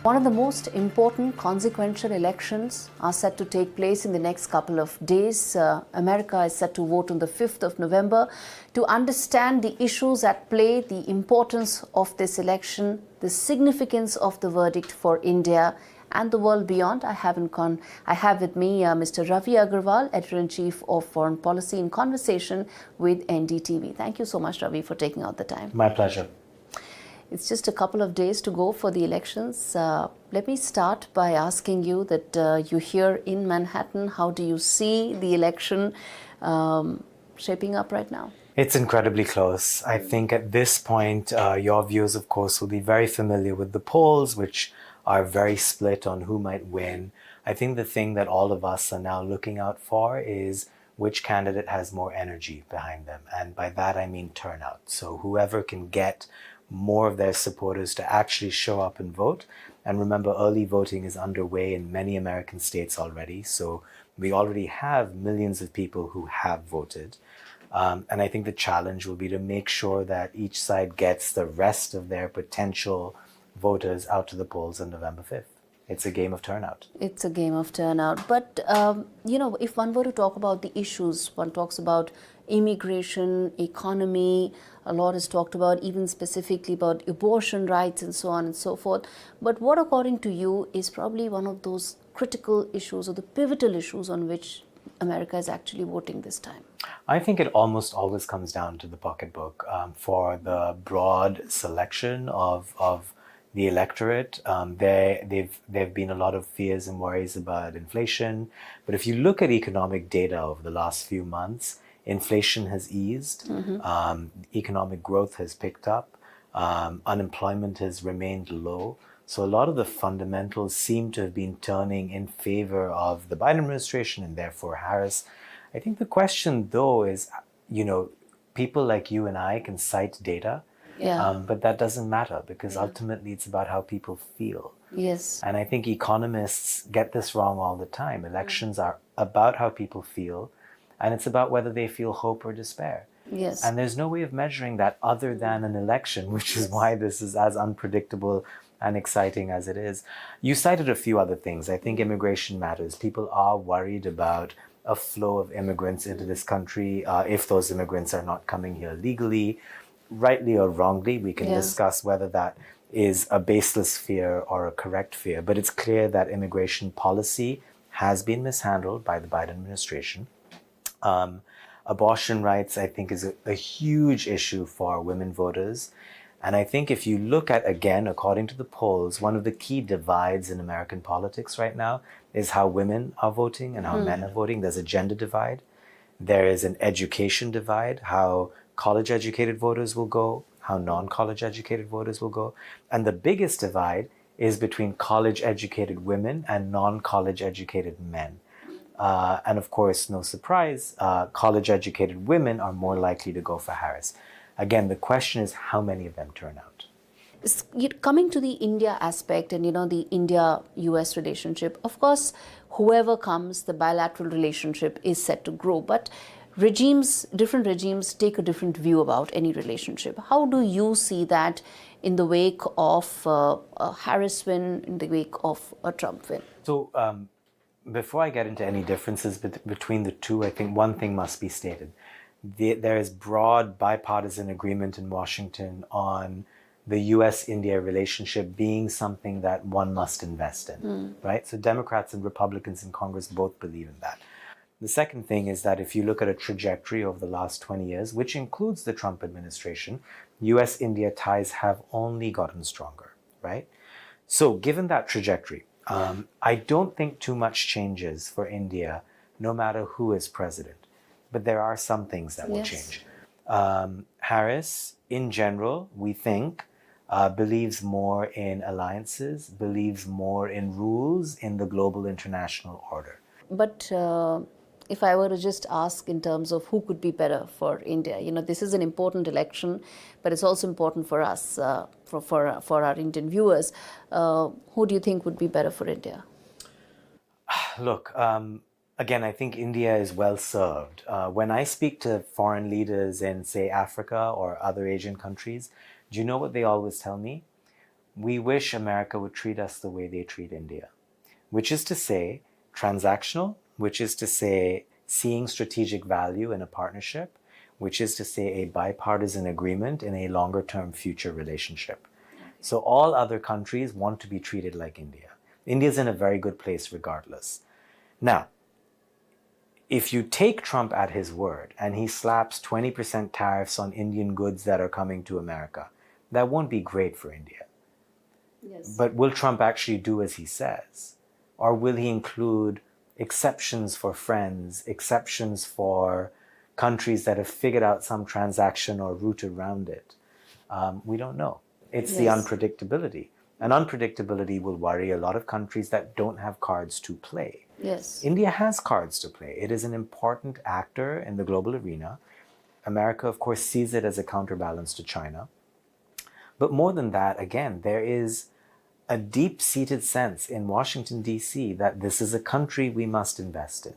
One of the most important consequential elections are set to take place in the next couple of days. America is set to vote on the 5th of November. To understand the issues at play, the importance of this election, the significance of the verdict for India and the world beyond, I have with me Mr. Ravi Agarwal, Editor-in-Chief of Foreign Policy, in conversation with NDTV. Thank you so much, Ravi, for taking out the time. My pleasure. It's just a couple of days to go for the elections. Let me start by asking you that you're here in Manhattan. How do you see the election shaping up right now? It's incredibly close. I think at this point, your viewers, of course, will be very familiar with the polls, which are very split on who might win. I think the thing that all of us are now looking out for is which candidate has more energy behind them. And by that, I mean turnout. So whoever can get more of their supporters to actually show up and vote. And remember, early voting is underway in many American states already. So we already have millions of people who have voted. And I think the challenge will be to make sure that each side gets the rest of their potential voters out to the polls on November 5th. It's a game of turnout. It's a game of turnout. But, if one were to talk about the issues, one talks about immigration, economy, a lot is talked about, even specifically about abortion rights and so on and so forth. But what, according to you, is probably one of those critical issues or the pivotal issues on which America is actually voting this time? I think it almost always comes down to the pocketbook. For the broad selection of the electorate, there have been a lot of fears and worries about inflation. But if you look at economic data over the last few months, inflation has eased, economic growth has picked up, unemployment has remained low. So a lot of the fundamentals seem to have been turning in favor of the Biden administration and therefore Harris. I think the question, though, is, people like you and I can cite data, but that doesn't matter because ultimately it's about how people feel. Yes. And I think economists get this wrong all the time. Elections are about how people feel, and it's about whether they feel hope or despair. Yes. And there's no way of measuring that other than an election, which is why this is as unpredictable and exciting as it is. You cited a few other things. I think immigration matters. People are worried about a flow of immigrants into this country if those immigrants are not coming here legally. Rightly or wrongly, we can discuss whether that is a baseless fear or a correct fear. But it's clear that immigration policy has been mishandled by the Biden administration. Abortion rights, I think, is a huge issue for women voters. And I think if you look at, again, according to the polls, one of the key divides in American politics right now is how women are voting and how men are voting. There's a gender divide. There is an education divide, how college-educated voters will go, how non-college educated voters will go. And the biggest divide is between college-educated women and non-college educated men. And of course, no surprise, college-educated women are more likely to go for Harris. Again, the question is how many of them turn out. Coming to the India aspect and, the India-US relationship, of course, whoever comes, the bilateral relationship is set to grow. But different regimes take a different view about any relationship. How do you see that in the wake of a Harris win, in the wake of a Trump win? So before I get into any differences between the two, I think one thing must be stated. There is broad bipartisan agreement in Washington on the US-India relationship being something that one must invest in, right? So Democrats and Republicans in Congress both believe in that. The second thing is that if you look at a trajectory over the last 20 years, which includes the Trump administration, US-India ties have only gotten stronger, right? So given that trajectory, I don't think too much changes for India, no matter who is president. But there are some things that will change. Harris, in general, we think, believes more in alliances, believes more in rules in the global international order. But if I were to just ask in terms of who could be better for India, this is an important election, but it's also important for us, for our Indian viewers. Who do you think would be better for India? Look, again, I think India is well served. When I speak to foreign leaders in, say, Africa or other Asian countries, do you know what they always tell me? we wish America would treat us the way they treat India, which is to say transactional, which is to say seeing strategic value in a partnership, which is to say a bipartisan agreement in a longer term future relationship. So all other countries want to be treated like India. India's in a very good place regardless. Now, if you take Trump at his word and he slaps 20% tariffs on Indian goods that are coming to America, that won't be great for India. Yes. But will Trump actually do as he says? Or will he include exceptions for friends, exceptions for countries that have figured out some transaction or route around it? We don't know. It's the Yes. unpredictability. And unpredictability will worry a lot of countries that don't have cards to play. Yes. India has cards to play. It is an important actor in the global arena. America, of course, sees it as a counterbalance to China. But more than that, again, there is a deep-seated sense in Washington, D.C. that this is a country we must invest in.